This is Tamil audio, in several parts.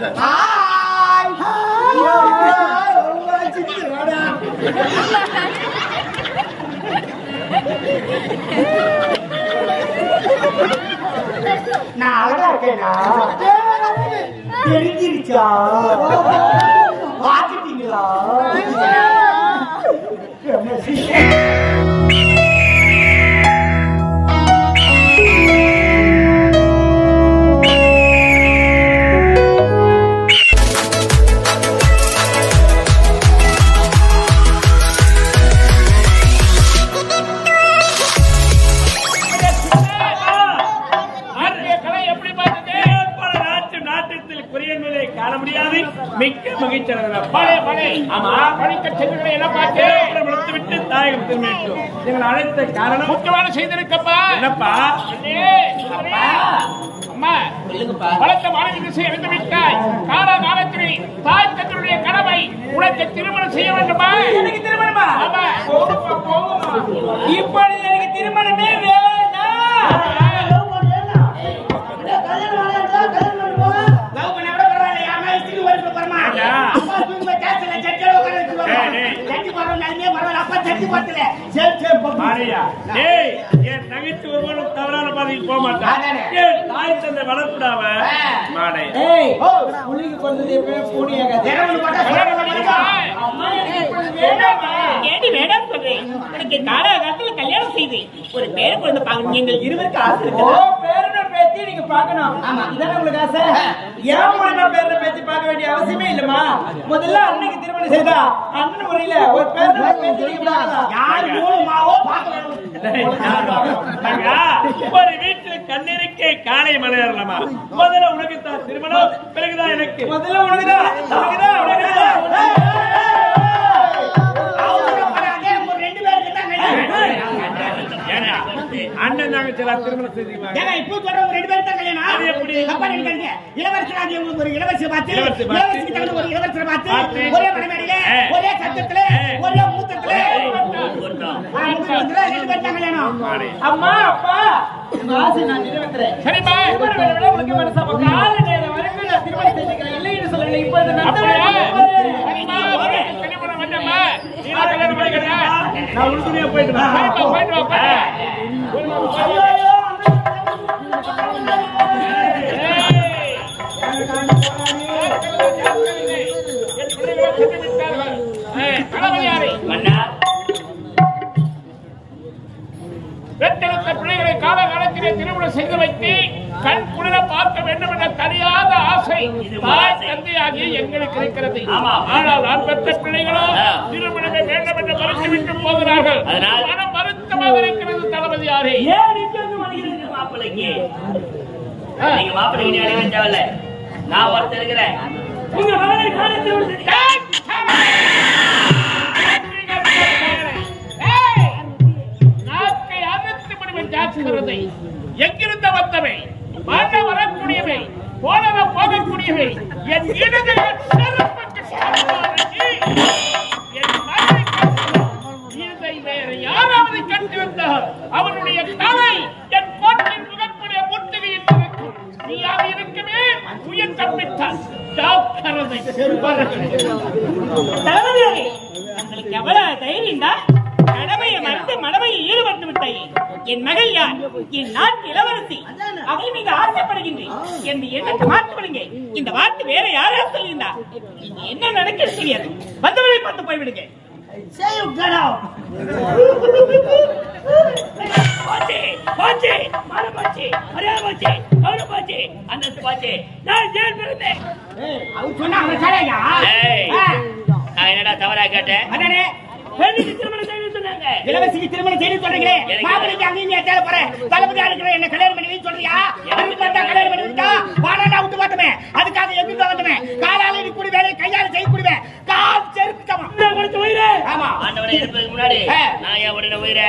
சார். நான் அழகா இருக்கேனா? தெரிஞ்சிருச்சா? பாத்துட்டீங்களா? மிக்க மகிழ்ச்சி. விட்டு தாயகம் திரும்பிட்டோம். எங்களை அழைத்த காரணம் முக்கியமான செய்திருக்கப்பா. என்னப்பா? அம்மா பலத்த மாணவி திசை அறிந்து விட்டாய். காலகாலத்தில் தாய் தன்னுடைய கடமை உனக்கு திருமணம் செய்ய வேண்டுமா? எனக்கு திருமணமா? ஆமா. இப்பொழுது எனக்கு திருமணமே வேணாம். தவறான பாதைக்கு போக மாட்டான். தாய் தந்தை வளர்ப்புடாம மாடை காலகாலத்தில் கல்யாணம் செய்து ஒரு பேரை கொண்டு பாக்கணும். எங்கள் இருவருக்கு ஆசை பேரனை நீங்க பாக்கணும். இதான உங்களுக்கு ஆசை? ஏன் மூலமா பேரனை பேத்தி பார்க்க வேண்டிய அவசியமே இல்லமா? முதல்ல அன்னைக்கு திருமணம் செய்தா அண்ணன் முறையில ஒரு பேரனை பேத்தி யார் மூலமாவோ பார்க்கணும். ஒரு வீட்டுல கண்ணிருக்கே காலை மலையறலாமா? முதல்ல உனக்கு தான் திருமணம், பிறகுதான் எனக்கு. முதல்ல உனக்குதான். அண்ணன் நாங்க சில திருமணம் செஞ்சுக்கலாம். இப்போ சொல்றவங்க 2 பேரும் தான் கல்யாணம். அது எப்படி? தப்பா நினைக்காதீங்க. இளவரசராக உங்களுக்கு ஒரு இளவரசி பார்த்து, இளவரசிக்கு தகுந்த ஒரு இளவரசரை பார்த்து, ஒரே மனைமேடையில, ஒரே சத்தத்துல, ஒரே மூத்தத்துல 2 பேரும் தான் கல்யாணம். அம்மா அப்பா உங்க ஆசை நான் நிறைவேற்றுறேன். சரிம்மா. உங்களுக்கு மனசா கால நேரம் வரைக்கும் நான் திருமணம் செஞ்சுக்கிறேன். இல்லைன்னு சொல்லல. இப்போ நான் உறுதுணையா போயிட்டு பெற்றெடுத்த பிள்ளைகளை காலகாலத்திலே திருமணம் செய்து வைத்து கண் குளிர பார்க்க வேண்டும் என்ற தனியாத ஆசை தாய் தந்தையாகிய எங்களுக்கு இருக்கிறது. ஆனால் நான் பெற்ற பிள்ளைகளோ திருமணமே வேண்டும் என்று மறுத்துவிட்டு போகிறார்கள். மனம் வருத்தமாக இருக்கிறது. தளபதி யாரே? மாப்பிள்ளைக்கு நீங்க மாப்பிள்ளைக்கு அடைய தேவையில்ல. நான் ஒருத்தர் இருக்கிறேன். உங்க மகனை காலத்தில் நாக்கை அறுத்து முடிவை ஜாக்குகிறதை எங்கிருந்த வந்தவை வாழ வரக்கூடியவை போனவ போகக்கூடியவை என் இடது என் மகளை இதை வேற யாராவது கண்டிருந்தால் அவனுடைய தலை என் கோட்டின் முகக்கூடிய முற்றுகையில் இருக்கும். நீயாக இருக்கவே உயிர் தப்பித்தான். ஜாக்கிரதை. உங்களுக்கு எவ்வளவு தைரியம் தான்? கடமையை மறந்து மடமையில் ஈடுபட்டு விட்டாயே. என் மகள் யார்? என் நாட்டு இளவரசி. அவளை நீங்க ஆசைப்படுகின்றேன் என்று எண்ணத்தை மாற்றிவிடுங்க. இந்த வார்த்தை வேற யாராவது சொல்லியிருந்தா நீங்க என்ன நடக்க தெரியாது. வந்தவரை பார்த்து போய்விடுங்க. என்னடா தவறா கேட்டேன்? இளவரசிக்கு திருமணம் செய்து சொல்றீங்களே, மாப்பிளைக்கு அங்கேயும் தேவை போறேன். தளபதியா இருக்கிற என்ன கல்யாணம் பண்ணி சொல்றியா? கல்யாணம் பண்ணி விட்டா பாடாண்டா விட்டு பார்த்தமே. அதுக்காக எப்படி வந்துமே காலால கூடி வேலை கையால செய்ய கூடுவேன். கால் செருப்பு சமம் உயிரே. ஆமா, ஆண்டவனை இருப்பதுக்கு முன்னாடி நான் என் உடனே உயிரை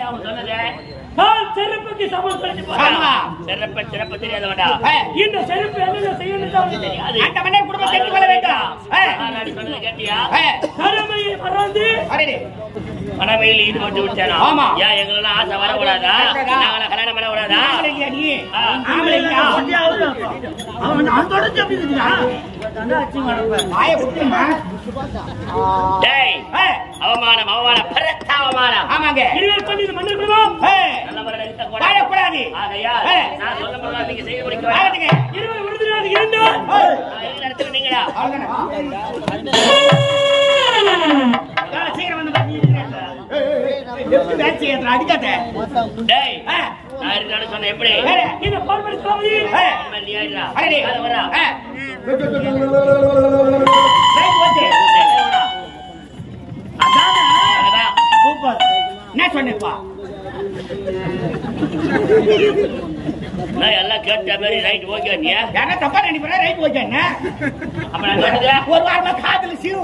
அவன் சொன்னதே செருப்புக்கு சமம் சொல்லி சிறப்பு தெரியாத வேண்டாம். இந்த செருப்பு என்ன செய்யணும் தெரியாது. அந்த மன்னர் குடும்பம் தெரிந்து கொள்ள வேண்டும். சொன்னதை கேட்டியா? கடமையை மறந்து மனமையில் ஈடுபட்டு விட்டானா? ஆமா. ஏன் எங்களெல்லாம் ஆசை வரக்கூடாதா? நாங்கள கல்யாணம் பண்ணக்கூடாதா? அவமானம் அவமானம் பெருத்த அவமானம். ஆமாங்க. நல்ல முறையில் இருக்கக்கூடாது. ஆகையால் நான் சொல்ல போறதா நீங்க செய்து முடிக்க நடத்துறீங்களா? அடிக்காத நான் இருக்கான்னு சொன்ன எப்படி என்ன சொன்னப்பா? நான் எல்லாம் கேட்ட மாதிரி ரைட் ஓகே யாரா தப்பா நினைப்பா? Right okay. அப்ப நான் சொன்னது ஒரு வாரமா காதுல சீவு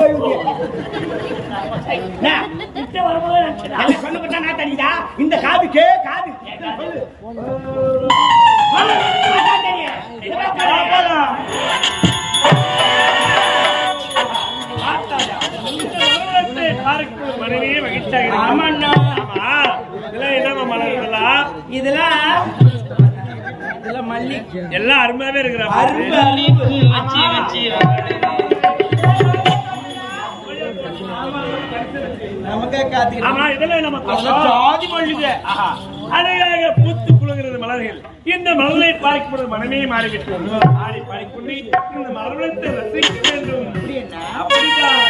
சொன்னப்பட்டா நான் தனிதா இந்த காதுக்கே காது எல்லாம் அருமையாவே இருக்கிற அழகாக பூத்து குலுங்கிறது மலர்கள். இந்த மலரை பார்க்கப்படுற மனமே மாறிவிட்டது. ஆடி பாடிக்கொண்டு இந்த மலரத்தை ரசிக்க வேண்டும். அப்படிதான்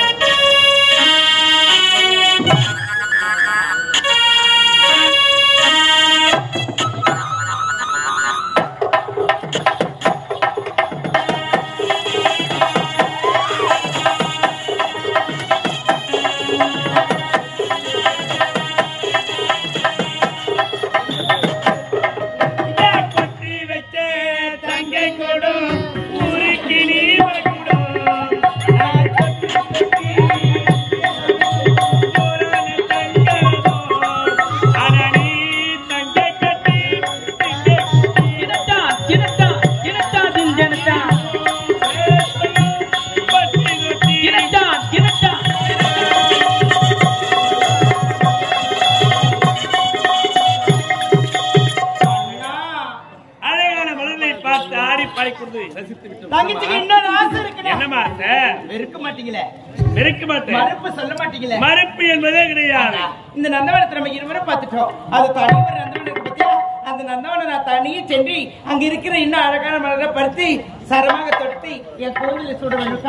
மறுப்பு என்பதே கிடையாது. இந்த நந்தவனத்தை நம்ம இருவரும் பார்த்துட்டோம். அது தனி ஒரு நந்தவனம் பத்தியா? அந்த நந்தவனை நான் தனியே சென்று அங்க இருக்கிற இன்னும் அழகான மலரை படுத்தி சரமாக தொடுத்து என் கோவில சுட வேண்டும்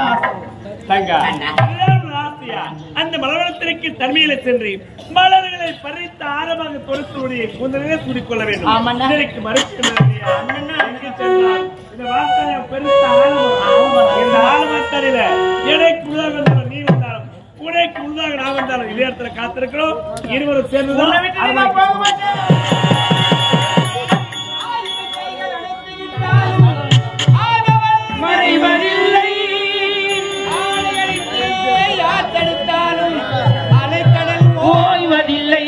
ஆசையா? அந்த மலவனத்திற்கு தன்மையில சென்று மலர்களை பறித்து ஆரமாக பொறுத்துடைய கூந்தலே சூடிக்கொள்ள வேண்டும். மறுப்பு இந்த வார்த்தையை பெருத்த ஆழமாத்தாரில எனக்கு உள்ளாக நீ வந்தாலும் உனக்கு உள்ளாக நான் வந்தாலும் இளையத்துல காத்திருக்கிறோம். இருவரும் சேர்ந்துதான் மறைவதில்லை யார் தடுத்தாலும் அலைக்கடல் ஓய்வதில்லை.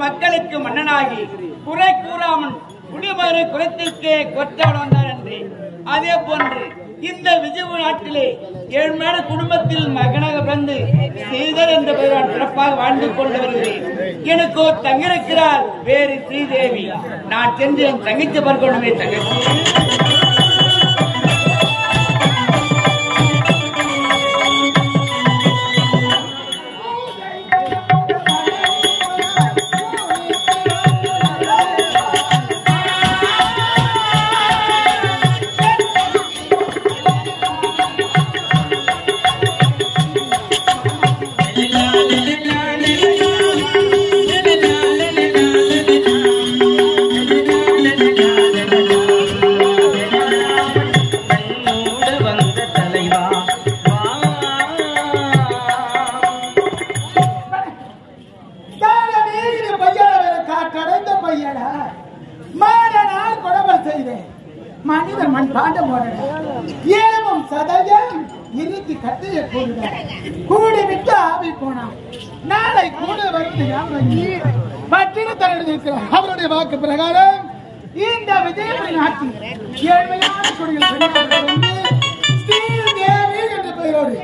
மக்களுக்கு மன்னனாகி குறை கூறாமல் குடிமகனை குலத்திற்கே கொற்றவன் வந்தார் என்று அதே போன்று இந்த விஜய நாட்டிலே ஏழ்மையான குடும்பத்தில் மகனாக பிறந்து ஸ்ரீதர் என்ற பெயரால் சிறப்பாக வாழ்ந்து கொண்டு வருகிறேன். எனக்கு ஒரு தங்கிருக்கிறார் வேறு ஸ்ரீதேவி. நான் சென்று என் தங்கிச்சு பார்க்கணுமே தங்கச்சி. பாண்டம் ஏவம் சதயம் இறுதி கட்டைய கூடி விட்டு ஆவி போனான். நாளை கூட வருவது பட்டின தரணிருக்கிறார். அவருடைய வாக்கு பிரகாரம் இந்த விஜயபுரி நாட்டில் ஏழ்மையான குடிகள் ஸ்ரீதேவி என்ற பெயரோடு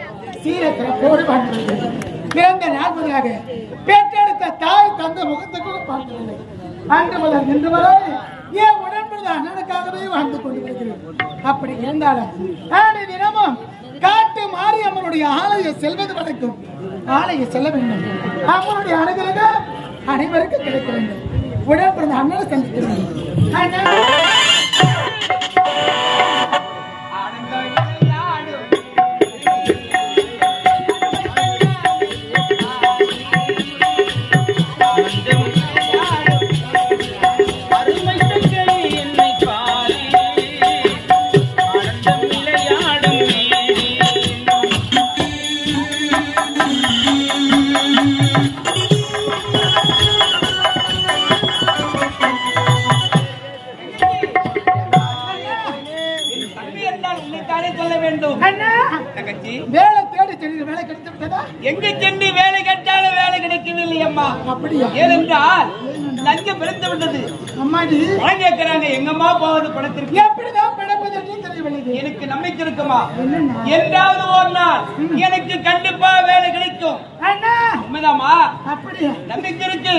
சீரத்திறப்போடு வாழ்ந்தது. பிறந்த நாற்பதாக பெற்றெடுத்த தாய் தந்த முகத்துக்கு பார்க்கவில்லை. அன்று முதல் இன்று வரை என் உடன்படுத்த அண்ணனுக்காகவே வாழ்ந்து கொண்டு வருகிறேன். அப்படி இருந்தாலும் ஆண்டு தினமும் காட்டு மாரியம்மனுடைய ஆலயம் செல்வது வரைக்கும் ஆலயம் செல்ல வேண்டும். அவனுடைய அனுகிரகம் அனைவருக்கும் கிடைக்க வேண்டும். உடன்படுத்த அண்ணனை சந்திக்க வேண்டும். எங்க சென்று வேலை கேட்டாலும் வேலை கிடைக்கவில்லை அம்மா. அப்படியா? ஏனென்றால் லஞ்சம் பெருத்து விட்டது. அம்மாடி பணம் கேட்கிறாங்க. எங்கம்மா போவது பணத்திற்கு? எப்படிதான் பணப்பது தெரியவில்லை. எனக்கு நம்பிக்கை இருக்குமா? என்றாவது ஒரு நாள் எனக்கு கண்டிப்பா வேலை கிடைக்கும். உண்மைதாமா? அப்படியா? நம்பிக்கை இருக்கு.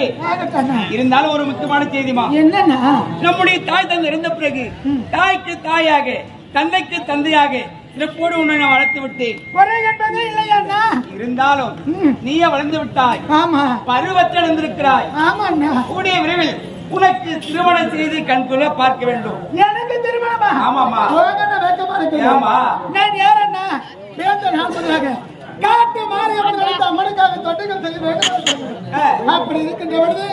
இருந்தாலும் ஒரு முக்கியமான செய்திமா. என்னன்னா, நம்முடைய தாய் தந்தை இருந்த பிறகு தாய்க்கு தாயாக தந்தைக்கு தந்தையாக சிறப்போடு உன்னை நான் வளர்த்து விட்டேன். இருந்தாலும் நீயே வளர்ந்து விட்டாய். ஆமா, பருவத்திலிருந்திருக்கிறாய். ஆமா, கூடிய விரைவில் உனக்கு திருமணம் செய்து கண்குள்ள பார்க்க வேண்டும். எனக்கு திருமணமா? ஆமாமா. ஆமா, நான் யாரண்ணா? காட்டு மாரியம்மன் அம்மனுக்காக தொட்டுகள் செய்ய வேண்டும். அப்படி இருக்கின்ற பொழுது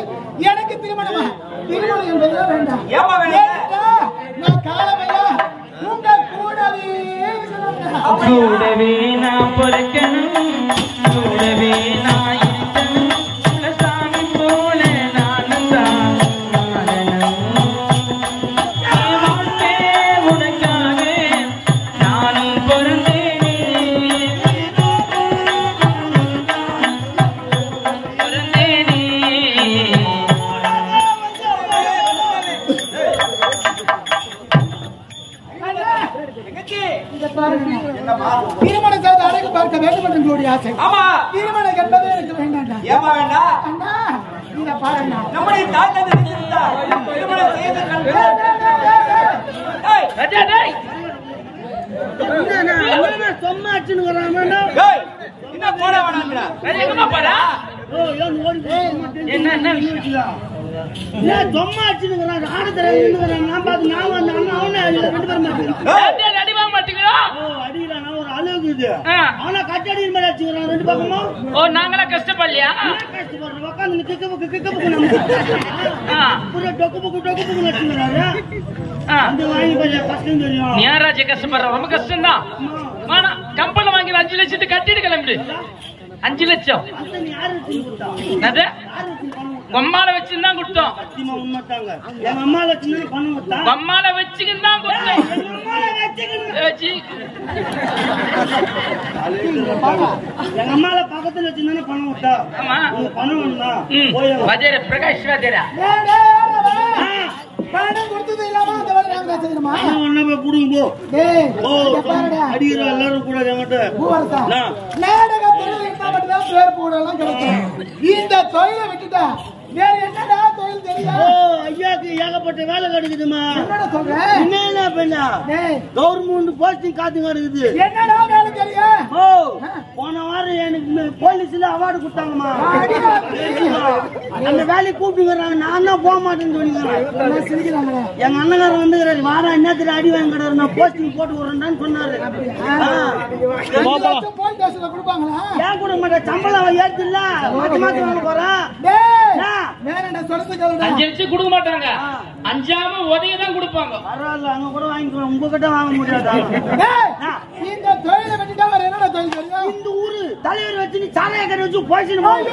எனக்கு திருமணமா? திருமணம் என்பது வேண்டாம். ஏமா வேண்டாம்? நான் காலமையா கூடவே நான் பொறுக்கணும், கூடவே நான் இருக்கணும், சாமி போல நானும் தான் உனக்காக நானும் பொருந்தேனே. திருமணம் செய்து அழகு பார்க்க வேண்டும் என்று உங்களுடைய ஆசை. ஆமா, திருமணம் என்பதே எனக்கு வேண்டாம். ஏமா வேண்டாம்? அண்ணா, இத பாருங்க, நம்முடைய தாய் தந்தை திருமணம் செய்து என்ன போட வேணாம்டா. எங்கம்மா போறா? என்ன விஷயம்? நாங்களா கஷ்டப்படலையா? கஷ்டப்படுற ரொம்ப கஷ்டம் தான். கம்பெனி வாங்கி 5 லட்சத்துக்கு கட்டிட்டு கிளம்பிடு. 5 லட்சம் அம்மால வச்சுதான் கொடுத்தோம். அம்மால வச்சுக்கிட்டு தான் கொடுத்தோம். எங்க அம்மால பக்கத்துல வச்சுதானே பணம் விட்டா. ஆமா, பணம் வஜர பிரகாஷ் வஜரா பணம் கொடுத்தது இல்லாம அந்த வேலை நாங்க செய்யணுமா? ஒண்ணே புடுங்க போ. அடிக்கிற எல்லாரும் கூட என்கிட்ட நாடகத்துல இருந்தா மட்டும் தான் பேர் கூடலாம் கிடைக்கும். இந்த தொழிலை விட்டுட்டா வேற என்னடா தொழில் தெரியும்? ஐயாக்கு ஏகப்பட்ட வேலை கிடைக்குதுமா. என்னடா சொல்ற? என்ன பண்ணா? கவர்மெண்ட் போஸ்டிங் காத்துங்க இருக்குது. என்னடா வேலை தெரியும்? போன வாரம் எனக்கு போலீஸ்ல அவார்டு கொடுத்தாங்கம்மா. அந்த வேலையை கூப்பிட்டுக்கிறாங்க. நான் தான் போக மாட்டேன்னு சொல்லிக்கிறேன். எங்க அண்ணகாரன் வந்துக்கிறாரு. வாரம் என்னத்துல அடி வாங்கிக்கிறாரு. நான் போஸ்டிங் போட்டு விடுறேன்னு சொன்னாரு. ஏன் கூட மாட்டேன்? சம்பளம் ஏற்றுல மாத்தி வாங்க போறேன். 5 லட்சம் கொடுக்க மாட்டாங்க. 5ஆம உதவிதான் கொடுப்பாங்க. பரவாயில்ல, அங்க கூட வாங்கிக்கலாம். உங்ககிட்ட வாங்க முடியாதா? இந்த தொழிலை வச்சுட்டா வேற என்னடா தொழில் தெரியும்? இந்த ஊரு தலைவர் வச்சு நீ சாலையை கடை வச்சு போயிடணும்.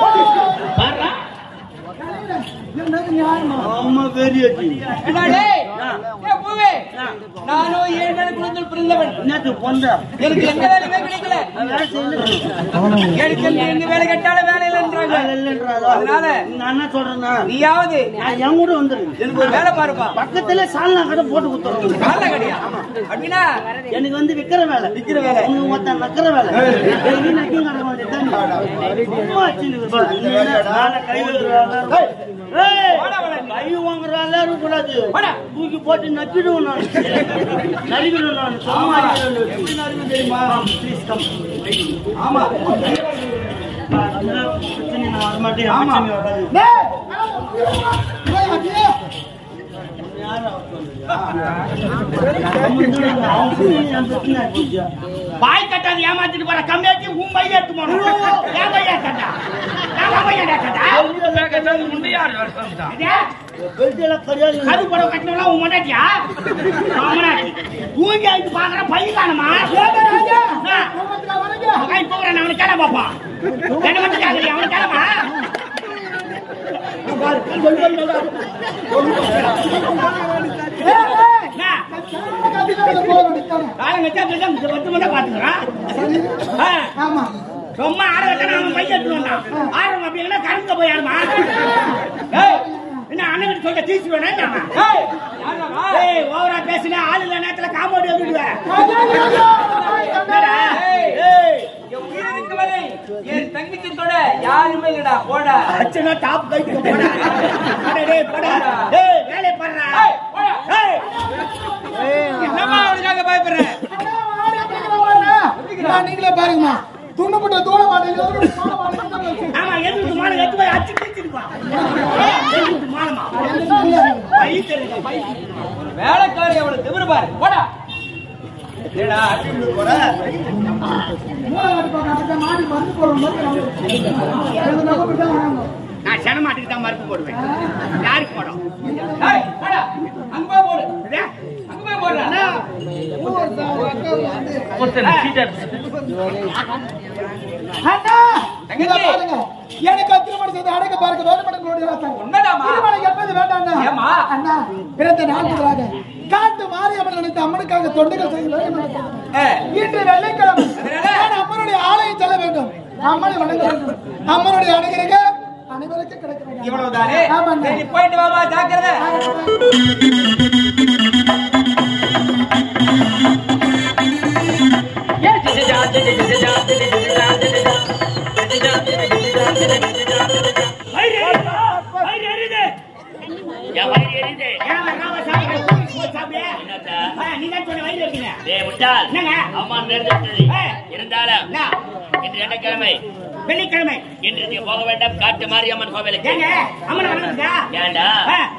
அம்மா பெரிய நானும் 7 நாள் குழந்தை பிறந்தவன். என்னது பொந்த எனக்கு எந்த வேலையுமே கிடைக்கல. எனக்கு எங்க வேலை கேட்டாலும் வேலை இல்லைன்றாங்க. அதனால நான் என்ன சொல்றேன்னா நீயாவது என் கூட வந்துரு. எனக்கு ஒரு வேலை பாருப்பா. பக்கத்துல சால்னா கடை போட்டு கொடுத்துருவோம். வேலை கிடையா அப்படின்னா எனக்கு வந்து விக்கிற வேலை உனக்கு மொத்த நக்கிற வேலை நீ நக்கியும் கடை வந்துட்டான் கை வாங்குற எல்லாரும் கூடாது தூக்கி போட்டு நக்கிடுவோம் நான் நறுக்கிடுவோம் நான் சும்மா எப்படி நறுக்கும் தெரியுமா ப்ளீஸ் கம் ஆமா பிரச்சனை நான் வரமாட்டேன் ஆமா பாய் கட்டாது ஏமாத்திட்டு போற கம்மியாச்சு உன் பையன் எடுத்து போனோம் ஏன் பையன் கட்டா நான் பையன் கட்டா அது கூட கட்டினா உன் மண்டாட்டியா தூங்கி ஆயிட்டு பாக்குற பையன் தானமா போகிறேன் அவனுக்கு கேட பாப்பா என்ன மட்டும் கேட்கறியா அவனுக்கு கேடமா சும்மா ஆட வச்சா அவன் பையன் எடுத்துருவான் ஆடுறோம் அப்படின்னா கருங்க போய் ஆடுமா என்ன அண்ணன் சொல்ல தீச்சு வேணா ஓவரா பேசினா ஆளு இல்ல நேரத்துல காம்பவுண்ட் வந்துடுவேன் என் தங்கச்சி தொட யாருமே இல்லடா போடா அச்சனா டாப் கைக்கு போடா போடா வேலை பண்றா என்னமா அவனுக்காக பயப்படுறேன் நீங்களே பாருங்கம்மா துண்ணப்பட்ட தூள மாட்டேங்க ஆமா எதுக்கு மாலை எடுத்து போய் அச்சு கிழிச்சிருப்பா எதுக்கு மாலமா வேலைக்காரி அவளை திமிரு பாரு போடா ஏடா போற மாடி மருந்து போடுற நான் சன மாட்டுக்கு தான் மருந்து போடுவேன் யாருக்கு போடும் போடா அங்க போய் போடு அங்க போய் போடுறா எனக்கு திருமணம் செய்து அடக்க பார்க்க வேண்டுமென்று உண்மைதாமா எப்போது வேண்டாம் அண்ணா பிறந்த நாட்களாக காட்டு மாரியம்மன் நினைத்த அம்மனுக்காக தொண்டுகள் செய்ய வேண்டும். இன்று வெள்ளிக்கிழமை அம்மனுடைய ஆலயம் செல்ல வேண்டும். அம்மனை வணங்க வேண்டும். அம்மனுடைய அனுகிரகம் அனைவருக்கும் கிடைக்க வேண்டும். இவ்வளவுதானே சரி போயிட்டு வாமா ஜாக்கிரதை இருந்தாலும் இன்று என்ன கிழமை வெள்ளிக்கிழமை இன்று போக வேண்டாம் காட்டு மாரியம்மன் கோவிலுக்கு அம்மனை வணங்குறதா ஏண்டா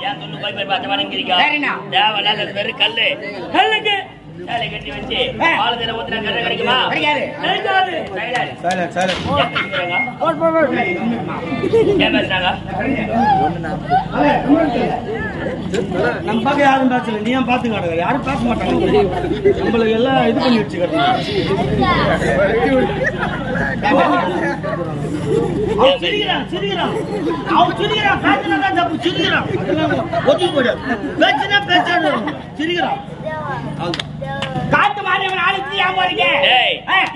ஏன் துண்ணு போய் போய் பார்த்து வணங்கிருக்கா சரிண்ணா. தேவையில்லாத வெறும் கல்லு கல்லுக்கு சேலை கட்டி வச்சு பால் தினம் ஊத்தினா கண்ணு கிடைக்குமா கிடைக்காது ஏன் பேசுறாங்க நம்ம பார்க்க யாரும் பேசல நீ ஏன் பாத்து காட்டுங்க யாரும் பேச மாட்டாங்க நம்மளுக்கு எல்லாம் இது பண்ணி வச்சுக்கிறேன் சிரிக்கிறான் அவன் சிரிக்கிறான் பேசினா தப்பு சிரிக்கிறான் அதெல்லாம் ஒதுக்கி போயிடு பேசினா பேசாது சிரிக்கிறான் காட்டு மாரியம்மன் ஆலயத்துக்கு ஏன் போறீங்க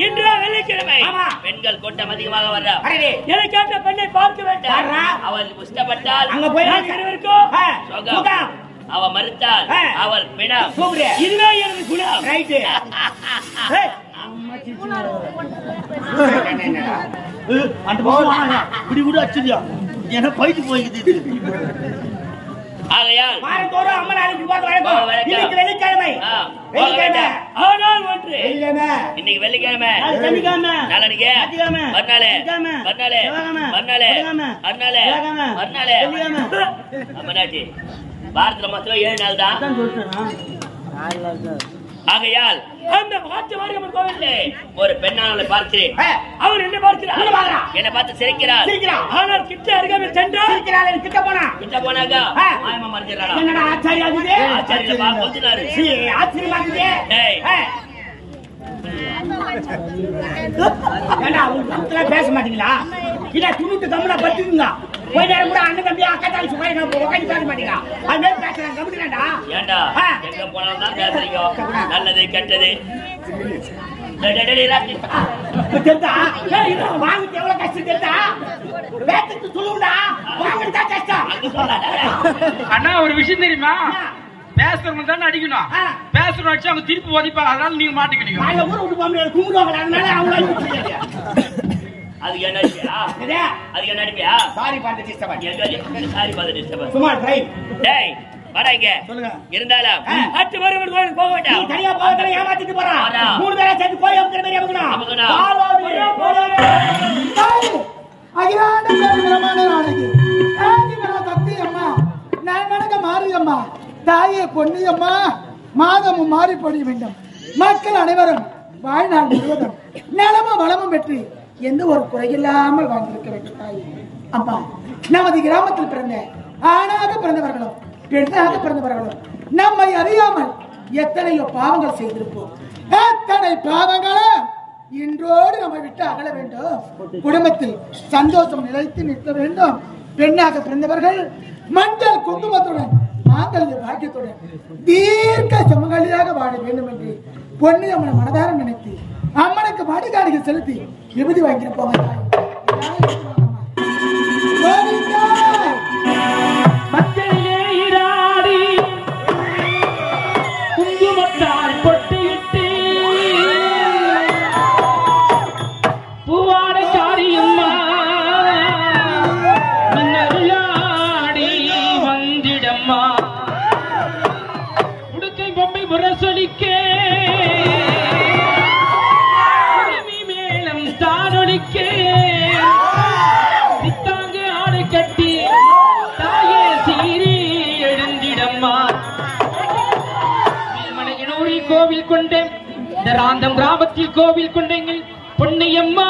இன்று வெள்ளிக்கிழமை பெண்கள் கூட்டம் அதிகமாக வர்றா எனக்கு கேட்ட பெண்ணை பார்க்க வேண்டாம் அவள் இஷ்டப்பட்டால் அங்க போய் சுகம் அவ மறுத்தால் அவள் பிணம் இதுவே எனக்கு குணம் ரைட்டு அந்த பக்கம் இப்படி கூட அச்சுதியா என்ன போயிட்டு போய்க்குது ஆகையால் வாரத்தோறும் அம்மன் ஆலயத்துக்கு போறது வழக்கம். இன்னைக்கு வெள்ளிக்கிழமை ஆனால் ஒன்று இன்னைக்கு வெள்ளிக்கிழமை சனிக்கிழமை நாளைக்கு மறுநாளே அம்மனாச்சி வாரத்துல மொத்தம் 7 நாள் தான் ஆகையால் அந்த காட்டு மாரியம்மன் கோவிலே ஒரு பெண்ணாளை பார்க்கிறேன் அவர் என்ன பார்க்கிறார் என்னை பார்த்து சிரிக்கிறார் ஆனால் கிட்ட அருகாமல் சென்றால் கிட்ட போனாக்கா மாயமா மறைஞ்சிடறாங்க என்னடா ஆச்சாரியா இது ஆச்சாரியப்பா கொஞ்சினாரு ஆச்சரியமா இருக்குது ஏண்டா அவங்க பேச மாட்டீங்களா இல்ல துணுட்டு கம்முனா பத்துக்குங்க போய் நேரம் கூட அண்ணன் தம்பி அக்கா தாலி சும்மா உட்காந்து பேச மாட்டீங்க அது மாதிரி பேசுறாங்க கபடிடா ஏண்டா எங்க போனாலும் தான் பேசுறீங்க நல்லது கெட்டது தெரிஞ்சா வாங்கிட்டு எவ்வளவு கஷ்டம் தெரிஞ்சா வேத்துக்கு சொல்லுடா வாங்கிட்டு தான் கஷ்டம் அண்ணா ஒரு விஷயம் தெரியுமா பேசுறவங்க தானே அடிக்கணும் பேசுறவங்க அடிச்சு அவங்க திருப்பி ஒதிப்பாங்க அதனால நீங்க மாட்டிக்கிட்டீங்க நான் ஊரை விட்டு போக கும்பிடுவாங்க அதனால அவங்க அதுக்கு என்ன அடிப்பியா அதுக்கு என்ன அடிப்பியா சாரி பார்த்து டிஸ்டர்பன்ஸ் சாரி பார்த்து டிஸ்டர்பன்ஸ் சும்மா ட்ரை டேய் வாடா இங்க சொல்லுங்க இருந்தாலும் அட்டு வருவது கோயிலுக்கு போக வேண்டாம் நீ தனியா போகல ஏமாத்திட்டு போறான் மூணு பேரா சேர்ந்து போய் அமுக்குற மாதிரி அமுக்குனா அகிலாண்ட பிரமாண நாளைக்கு சத்தியம்மா நான் வணக்க மாரியம்மா தாயே பொன்னியம்மா மாதமும் மாறி பொழிய வேண்டும் மக்கள் அனைவரும் வாழ்நாள் முழுவதும் நலமும் வளமும் பெற்று எந்த ஒரு குறையில்லாமல் வாழ்ந்திருக்க வேண்டும் தாயே அம்மா நமது கிராமத்தில் பிறந்த ஆணாக பிறந்தவர்களும் பெண்ணாக பிறந்தவர்களும் நம்மை அறியாமல் எத்தனையோ பாவங்கள் செய்திருப்போம் எத்தனை பாவங்களை இன்றோடு நம்மை விட்டு அகல வேண்டும் குடும்பத்தில் சந்தோஷம் நிலைத்து நிற்க வேண்டும் பெண்ணாக பிறந்தவர்கள் மஞ்சள் குங்குமத்துடன் மாங்கல்ய பாக்கியத்துடன் தீர்க்க சுமங்கலியாக வாழ வேண்டும் என்று பொன்னி அம்மனை மனதார நினைத்து அம்மனுக்கு மாடிகாரிகள் செலுத்தி விபதி வாங்கியிருப்போம் மத்தியிலே இராடி குங்குமத்தால் பொட்டியிட்டு பூவாடை காரியம்மா மன்னருளாடி வந்திடம்மா உடுக்கை பொம்மை முரசொலிக்க மேளம் தானொலிக்க சித்தாங்கு ஆடை கட்டி தாயே சீரி எழுந்திடம்மா மலையனூரில் கோவில் கொண்டேன் ராந்தம் கிராமத்தில் கோவில் கொண்டேங்கள் பொன்னையம்மா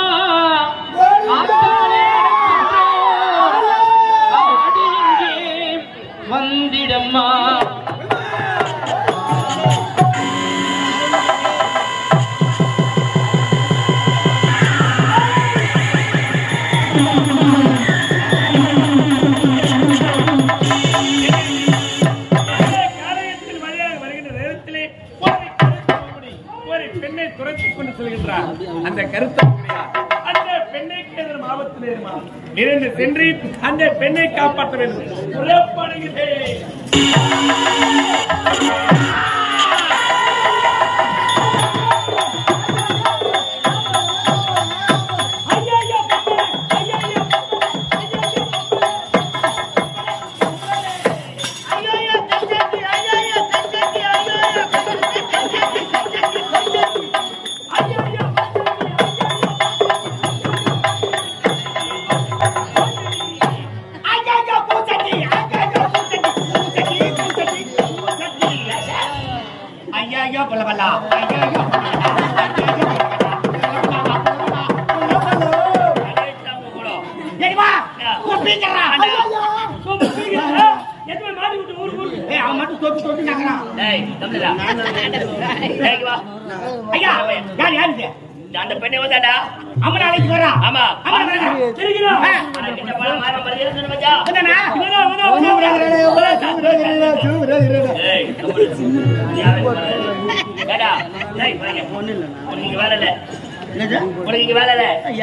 வந்திடம்மா அந்த கருத்தை அந்த பெண்ணை ஆபத்திலே நிறைந்து சென்று அந்த பெண்ணை காப்பாற்ற வேண்டும் புறப்படுகிறேன். அந்த பெண்ணை வந்தாடா அம்மா நாளைக்கு வரா. ஆமா தெரியுமா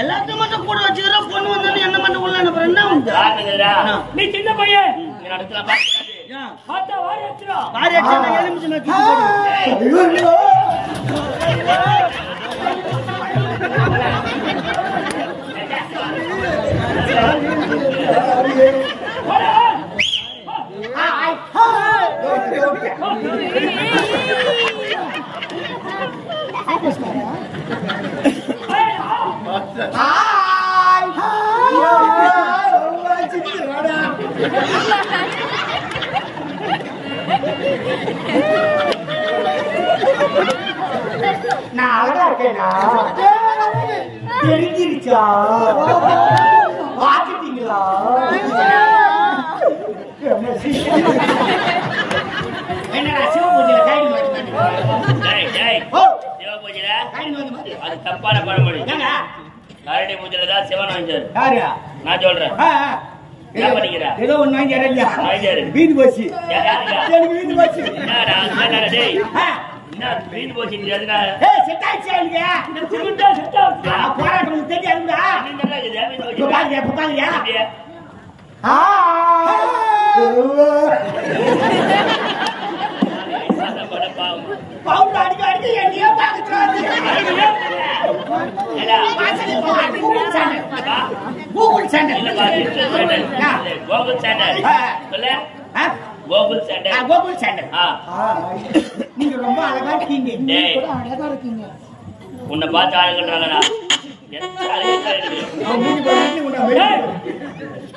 எல்லாத்தையும் மட்டும் கூட வச்சுக்கிறோம். பொண்ணு வந்து என்ன மட்டும் உள்ள என்ன உண்டு? நீ சின்ன பையன் நான் அழகா இருக்கேனா? தெரிஞ்சிருச்சா? பாத்துட்டீங்களா? என்னடா சிவ பூஜையில கைடு அது தப்பான பழமொழி. கரடி பூஜையில தான் சிவன் வாங்கிச்சாரு. யாரு நான் சொல்றேன். என்ன பண்ணிக்கிற? ஏதோ ஒண்ணு வாங்கி இறங்கியா வாங்கியாரு. வீடு போச்சு யாருங்க? எனக்கு வீடு போச்சு என்னடா, என்னடா டேய்? என்ன வீடு போச்சுன்னு எதுனால? செட் ஆயிடுச்சு எனக்கு இந்த சிமெண்டா செட் ஆகுது. போராட்டம் உனக்கு தெரியாதுடா என்னடா இது? வீடு இப்ப போச்சு. பாருங்க இப்ப பாருங்க அப்படியே. அதான் போட பாவம். பவுன் அடிக்க அடிக்க என்னையே பாக்குறாரு ஏடா, கூகுள் சேனல் இல்லப்பா, digital channel. இல்ல, Google channel. சொல்லு. Google channel. கூகுள் சேனல் ஆ, நீங்க ரொம்ப அழகா இருக்கீங்க டேய், கூட அழகா இருக்கீங்க. உன்னை பார்த்து ஆளுங்கன்றாங்கடா. எந்த அழகா இருக்கு.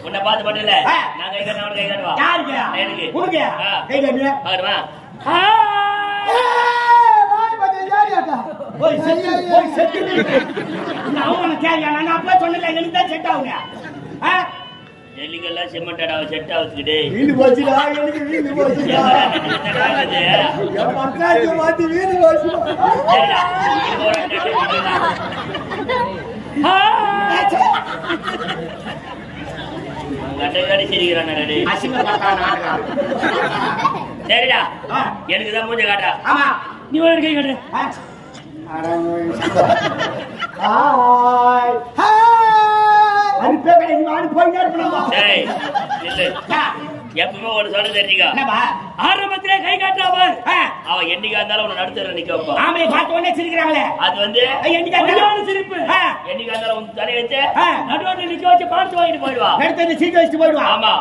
உன்னை பார்த்து மட்டும் இல்ல, நான் கை காட்டுறேன், அவனுக்கு கை காட்டுவா. யாருக்கு எனக்கு. உனக்கு ஆ. கை கட்டுங்க பார்க்கணுமா? வாய் பாத்து யாரியாக்கா? போய் செட்டு போய் செட்டு அவன் கேட்க நான் அப்பா சொன்னல எனக்கு தான் செட் ஆகுங்க ஜல்லிக்கெல்லாம் சிமெண்டடா செட் ஆகுதுக்கிட்டே. வீடு போச்சுடா எனக்கு வீடு போச்சுடா என் பக்காத்து மாத்தி வீடு போச்சுடா சரிடா, எனக்கு தான் மூஞ்ச காட்டா. ஆமா நீ ஒரு கை கட்டு. Hi hi. அது பேக்கடை நீ வாடி போய் நேர்படமா டேய், நில்லு. எப்பவுமே ஒரு சொல்ல தெரிஞ்சுக்கோ. என்னப்பா ஆரம்பத்திலே கை காட்டாமல் அவன் என்னைக்கா இருந்தாலும் உன்னை நடுத்தர நிக்க வைப்பான். ஆம்பளை பார்த்த உடனே சிரிக்கிறாங்களே அது வந்து என்னைக்கா சரியான சிரிப்பு. என்னைக்கா இருந்தாலும் உன் தலையை வச்சு நடுவோட நிக்க வச்சு பார்த்து வாங்கிட்டு போயிடுவான். எடுத்து சீக்கிரம் வச்சுட்டு போயிடுவான் ஆமா.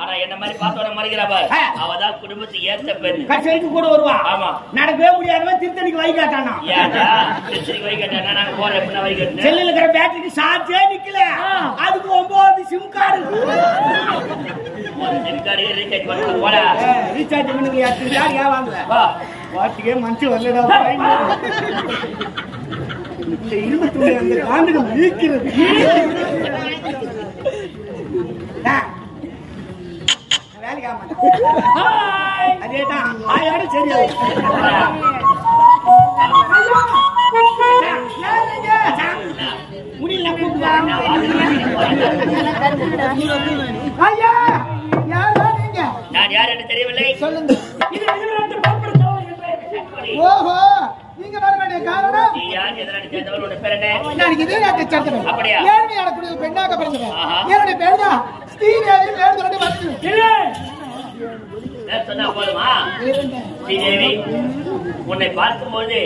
ஆனா என்ன மாதிரி பார்த்தவன மறைக்கிறா பாரு. அவதான் குடும்பத்துக்கு ஏத்த பெண். கட்சி வரைக்கும் கூட வருவான் ஆமா. நடக்கவே முடியாதவன் திருத்தணிக்கு வை காட்டானா ஏன்டா திருச்சிக்கு வை கட்டா நாங்க போறோம் எப்படின்னா வை கட்டு. செல்லுல இருக்கிற பேட்டரிக்கு சார்ஜே நிக்கல அதுக்கு 9 சிம் கார்டு ரீசார்ஜ் பண்ண போடா. ரீசார்ஜ் பண்ணுங்க யார் வாங்கல வா. வாட்டிக்கே மனசு வரலடா இந்த 21 அந்த காண்டுகள் வீக்கிறது வேலைக்கு ஆக மாட்டேன் அதேதான் ஆயோட சரியா முடியல ஐயா, யாரா நீங்க? நான் யார் என்று தெரியவில்லை. சொல்லுங்க. இது எதிர்நாட்டு பார்ப்பன சோழன் என்பது. ஓஹோ, நீங்க வர வேண்டிய காரணம் நீ யார் எதனால சேர்ந்தவர் உன் பேர் என்ன? நான் இதே நாட்டை சேர்ந்தவன். அப்படியா? ஏழ்மையான குடியில் பெண்ணாக பிறந்தவன். ஆஹா. என்னுடைய பேர் தான் ஸ்ரீதேவி. பேர் சொல்லி வந்து இல்லை. பேர் சொன்னா போதுமா? ஸ்ரீதேவி, உன்னை பார்க்கும்போது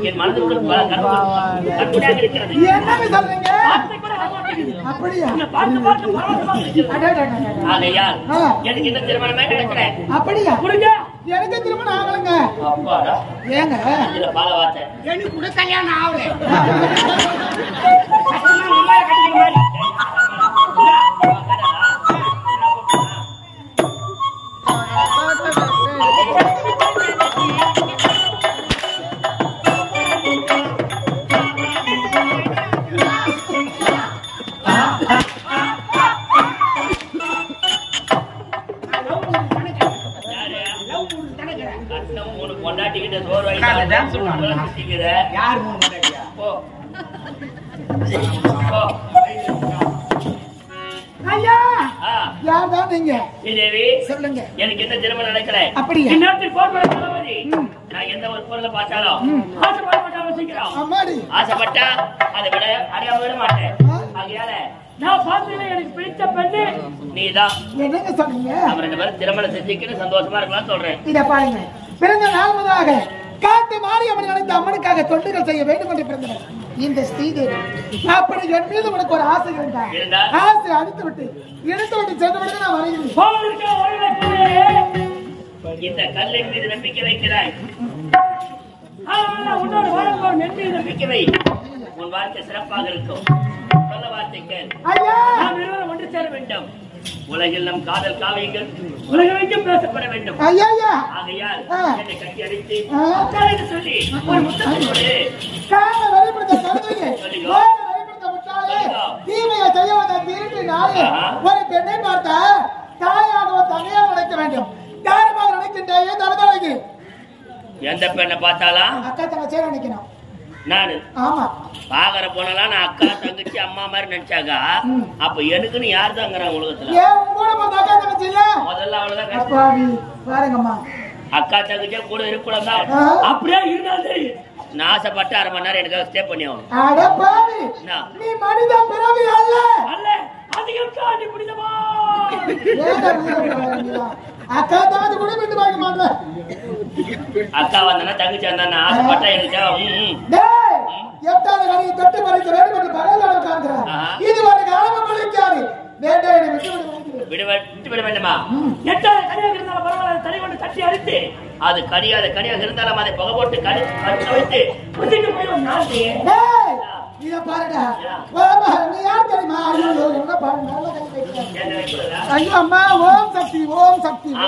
என் மனதுக்குள் பல கற்பனையாக இருக்கிறது. என்னன்னு சொல்றீங்க? வார்த்தை கூட வரமாட்டேங்குது. அப்படியா? உன்னை பார்த்து பார்த்து பரவசமா இருக்குது. அடடடடட. ஆகையால் ஆ. எனக்கு இந்த திருமணமே நடக்கிறேன். அப்படியா? கொடுங்க. எனக்கு திருமணம் ஆகலைங்க. அப்பாடா, ஏங்க? இதுல பால வார்த்தை. எனக்கு கூட கல்யாணம் ஆகல கட்டிக்கிற மாதிரி. பொண்டாட்டிக்கிட்ட சோறு வாங்கி யார் மூணு மாட்டாடியா போ போ. ஐயா, ஆ, யார் தான் நீங்க? ஸ்ரீதேவி, சொல்லுங்க. எனக்கு என்ன திருமணம் நடக்கிறேன். அப்படியா? இந்நேரத்தில் போன் பண்ண தளபதி. நான் எந்த ஒரு பொருளை பார்த்தாலும் ஆசைப்பட மாட்டாம சீக்கிரம். அம்மாடி. ஆசைப்பட்டா அதை விட அறியாம விட மாட்டேன். ஆகையால நான் பார்த்ததுல எனக்கு பிடித்த பெண்ணு நீதான். என்னங்க சொன்னீங்க? நம்ம 2 பேரும் திருமணம் செஞ்சுக்கிட்டு சந்தோஷமா இருக்கலாம்னு சொல்றேன். இத பாருங்க. பிறந்த நாள் முதலாக காட்டு மாரியம்மன் நினைத்த அம்மனுக்காக தொண்டுகள் செய்ய வேண்டும் என்று பிறந்தவர் இந்த ஸ்ரீதேவி. அப்படி என் மீது உனக்கு ஒரு ஆசை இருந்தா இருந்தா? ஆசை அடித்து விட்டு எடுத்து விட்டு சென்றபடி நான் வருகிறேன். போவதற்கு ஒருவனுக்கு இந்த கல்லின் மீது நம்பிக்கை வைக்கிறாய். உன்னோட வாழ்க்கை நன்றி நம்பிக்கை வை. உன் வாழ்க்கை சிறப்பாக இருக்கும். சொல்ல வார்த்தைகள் ஐயா, நாம் இருவரும் ஒன்று சேர வேண்டும். உலகில் நம் காதல் காவியங்கள் உலகமைக்கும் பேசப்பட வேண்டும். ஐயா, ஐயா. ஆகையால் என்னை கட்டி அடித்து ஆ. சொல்லி ஒரு முத்தத்தோடு காலை வெளிப்படுத்த கருதுங்க. கோலை வெளிப்படுத்த முட்டாளே. தீமையை செய்ய வந்த திருட்டு நாயே. ஒரு பெண்ணை பார்த்தா தாயாக தனியாக நினைக்க வேண்டும். தாரமாக நினைக்கின்றே தரதலைக்கு எந்த பெண்ணை பார்த்தாலும் அக்கா தங்கச்சியை நினைக்கணும். நானு ஆமா பாக்குற போனலாம் நான் அக்கா தங்கச்சி அம்மா மாதிரி நினைச்சாக்கா அப்ப எனக்குன்னு யார் தாங்கிறாங்க உலகத்துல ஏன் உங்க கூட போய் அக்கா தங்கச்சி இல்ல முதல்ல அவ்வளவுதான் அப்பா நீ பாருங்கம்மா அக்கா தங்கச்சியா கூட இருக்கக்கூடாது தான் ஆ? அப்படியே இருந்தாலும் சரி நான் ஆசைப்பட்டு 1/2 மணி நேரம் எனக்காக ஸ்டே பண்ணி ஆகணும் அட பாவி என்ன? நீ மனித பிறவி அல்ல அல்ல அதிகம் காட்டி பிடிச்சமா ஏன்டா புரிய வரீங்களா? அக்கா தங்கச்சி கூட விட்டு பார்க்க மாட்டேன் அக்கா வந்தனா தங்கச்சி வந்தானா ஆசைப்பட்டா எனக்கு டேய் எட்டாவது கடையை தொட்டு பறிக்க வேண்டும் என்று பகல் உட்கார்ந்துறான் இதுவரை காலம் பழிக்காது வேண்டாம் என்னை விட்டு விட வேண்டுமா எட்டாவது கனியாக இருந்தாலும் பரவாயில்ல தனி கொண்டு தட்டி அடித்து அது கனியாத கனியாக இருந்தாலும் அதை புகை போட்டு கடி வைத்து புதிக்கு போய் ஒரு நாள் டேய் இத பாருடா வாமா நீ யார் தெரியுமா ஐயோ என்ன பாரு நல்ல கை வைக்கிறேன் ஐயோ அம்மா ஓம் சக்தி